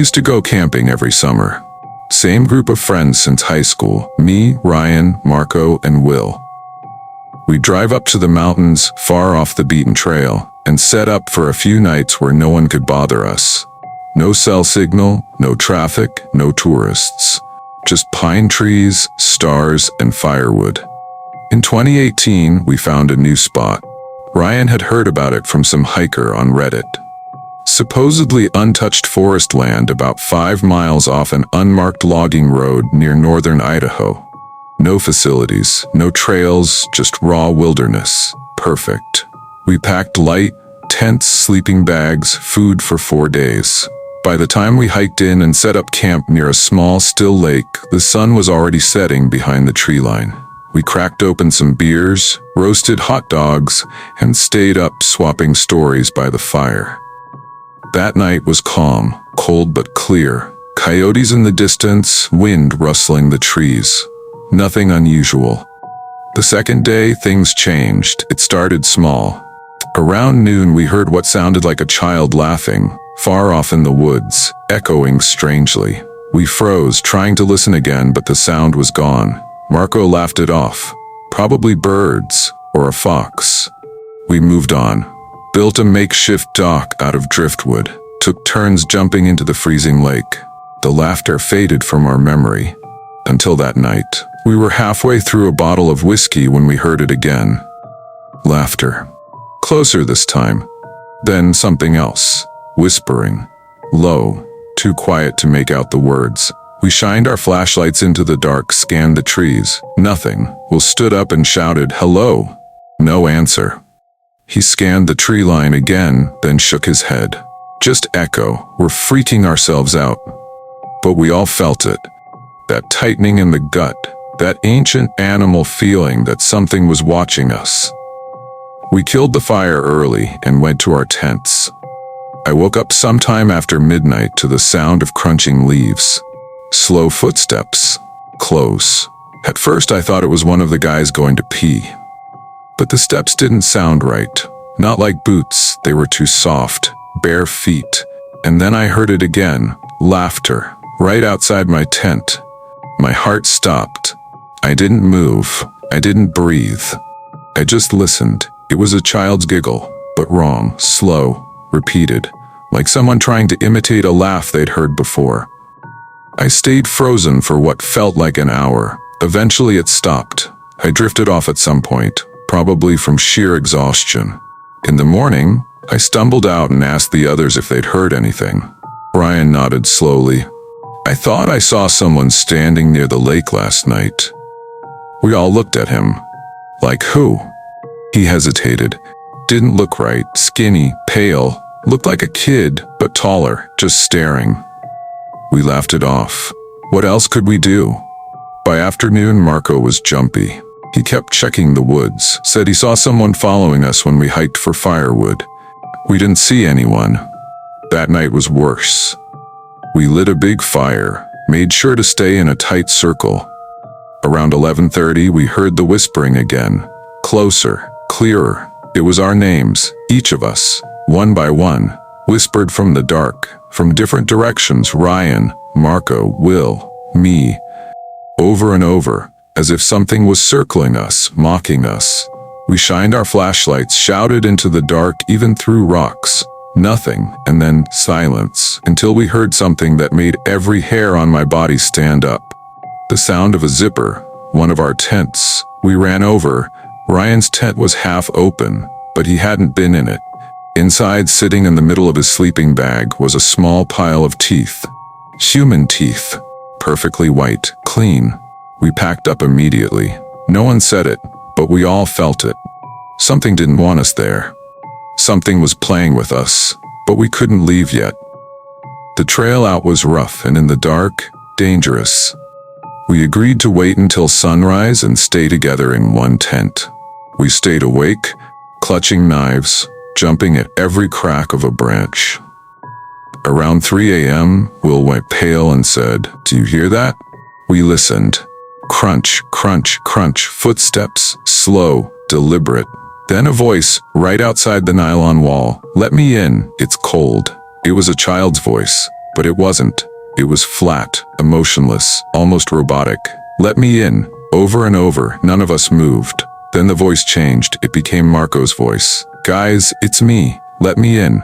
used to go camping every summer. Same group of friends since high school, me, Ryan, Marco, and Will. We drive up to the mountains, far off the beaten trail, and set up for a few nights where no one could bother us. No cell signal, no traffic, no tourists. Just pine trees, stars, and firewood. In 2018, we found a new spot. Ryan had heard about it from some hiker on Reddit. Supposedly untouched forest land about 5 miles off an unmarked logging road near northern Idaho. No facilities, no trails, just raw wilderness. Perfect. We packed light, tents, sleeping bags, food for 4 days. By the time we hiked in and set up camp near a small, still lake, the sun was already setting behind the tree line. We cracked open some beers, roasted hot dogs, and stayed up swapping stories by the fire. That night was calm, cold but clear. Coyotes in the distance, wind rustling the trees. Nothing unusual. The second day, things changed. It started small. Around noon, we heard what sounded like a child laughing, far off in the woods, echoing strangely. We froze, trying to listen again, but the sound was gone. Marco laughed it off. Probably birds, or a fox. We moved on. Built a makeshift dock out of driftwood. Took turns jumping into the freezing lake. The laughter faded from our memory. Until that night. We were halfway through a bottle of whiskey when we heard it again. Laughter. Closer this time. Then something else. Whispering. Low. Too quiet to make out the words. We shined our flashlights into the dark, scanned the trees. Nothing. Will stood up and shouted, "Hello." No answer. He scanned the tree line again, then shook his head. Just echo. We're freaking ourselves out. But we all felt it. That tightening in the gut. That ancient animal feeling that something was watching us. We killed the fire early and went to our tents. I woke up sometime after midnight to the sound of crunching leaves. Slow footsteps. Close. At first I thought it was one of the guys going to pee. But the steps didn't sound right. Not like boots, they were too soft. Bare feet. And then I heard it again. Laughter. Right outside my tent. My heart stopped. I didn't move. I didn't breathe. I just listened. It was a child's giggle, but wrong, slow, repeated, like someone trying to imitate a laugh they'd heard before. I stayed frozen for what felt like an hour. Eventually it stopped. I drifted off at some point, probably from sheer exhaustion. In the morning, I stumbled out and asked the others if they'd heard anything. Ryan nodded slowly. I thought I saw someone standing near the lake last night. We all looked at him. Like who? He hesitated. Didn't look right. Skinny, pale, looked like a kid, but taller, just staring. We laughed it off. What else could we do? By afternoon, Marco was jumpy. He kept checking the woods, said he saw someone following us when we hiked for firewood. We didn't see anyone. That night was worse. We lit a big fire, made sure to stay in a tight circle. Around 11:30, we heard the whispering again. Closer, clearer. It was our names, each of us, one by one, whispered from the dark, from different directions. Ryan, Marco, Will, me. Over and over, as if something was circling us, mocking us. We shined our flashlights, shouted into the dark, even through rocks. Nothing, and then silence, until we heard something that made every hair on my body stand up. The sound of a zipper, one of our tents. We ran over. Ryan's tent was half open, but he hadn't been in it. Inside, sitting in the middle of his sleeping bag, was a small pile of teeth. Human teeth. Perfectly white, clean. We packed up immediately. No one said it, but we all felt it. Something didn't want us there. Something was playing with us, but we couldn't leave yet. The trail out was rough and in the dark, dangerous. We agreed to wait until sunrise and stay together in one tent. We stayed awake, clutching knives, jumping at every crack of a branch. Around 3 a.m., Will went pale and said, "Do you hear that?" We listened. Crunch, crunch, crunch, footsteps, slow, deliberate. Then a voice, right outside the nylon wall. "Let me in, it's cold." It was a child's voice, But it wasn't. It was flat, emotionless, almost robotic. "Let me in." Over and over, none of us moved. Then the voice changed. It became Marco's voice. "Guys, it's me. Let me in."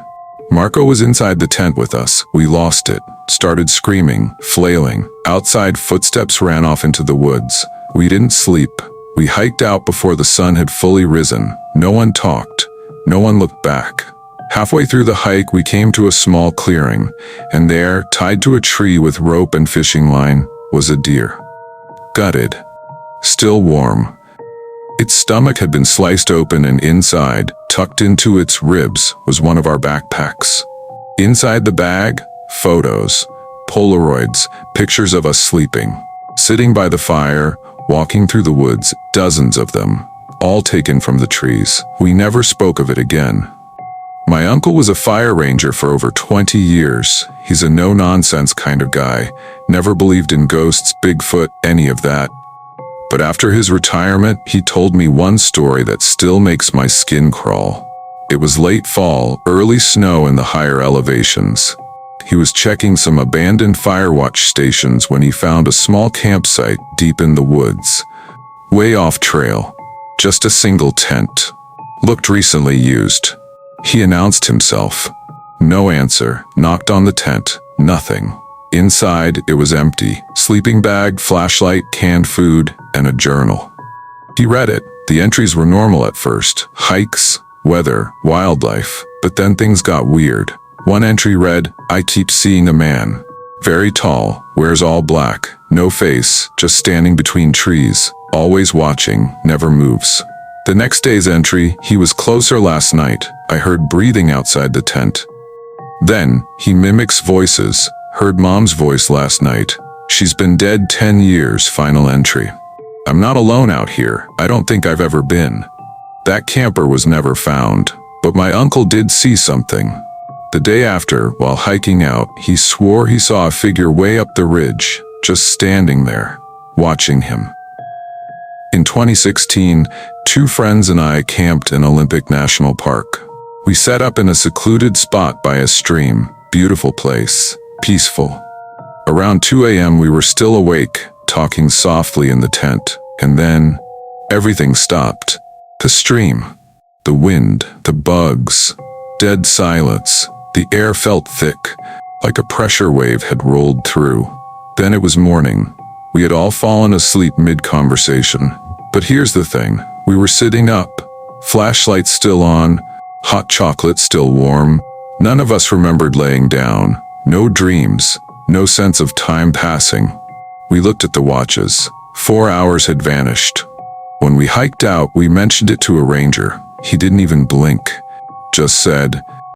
Marco was inside the tent with us. We lost it. Started screaming, flailing. Outside, footsteps ran off into the woods. We didn't sleep. We hiked out before the sun had fully risen. No one talked. No one looked back. Halfway through the hike, we came to a small clearing, and there, tied to a tree with rope and fishing line, was a deer. Gutted. Still warm. Its stomach had been sliced open, and inside, tucked into its ribs, was one of our backpacks. Inside the bag, photos, Polaroids, pictures of us sleeping, sitting by the fire, walking through the woods, dozens of them, all taken from the trees. We never spoke of it again. My uncle was a fire ranger for over 20 years. He's a no-nonsense kind of guy, never believed in ghosts, Bigfoot, any of that. But after his retirement, he told me one story that still makes my skin crawl. It was late fall, early snow in the higher elevations. He was checking some abandoned firewatch stations when he found a small campsite deep in the woods. Way off trail. Just a single tent. Looked recently used. He announced himself. No answer. Knocked on the tent. Nothing. Inside, it was empty. Sleeping bag, flashlight, canned food, and a journal. He read it. The entries were normal at first. Hikes, weather, wildlife. But then things got weird. One entry read, "I keep seeing a man. Very tall, wears all black, no face, just standing between trees, always watching, never moves." The next day's entry, "He was closer last night. I heard breathing outside the tent." Then, "He mimics voices. Heard mom's voice last night. She's been dead 10 years, final entry. I'm not alone out here. I don't think I've ever been." That camper was never found, but my uncle did see something. The day after, while hiking out, he swore he saw a figure way up the ridge, just standing there, watching him. In 2016, 2 friends and I camped in Olympic National Park. We set up in a secluded spot by a stream. Beautiful place. Peaceful. Around 2 a.m. we were still awake, talking softly in the tent, and then everything stopped. The stream, the wind, the bugs, dead silence. The air felt thick, like a pressure wave had rolled through. Then it was morning. We had all fallen asleep mid-conversation. But here's the thing, we were sitting up, flashlights still on, hot chocolate still warm. None of us remembered laying down. No dreams, no sense of time passing. We looked at the watches. 4 hours had vanished. When we hiked out, we mentioned it to a ranger. He didn't even blink. Just said,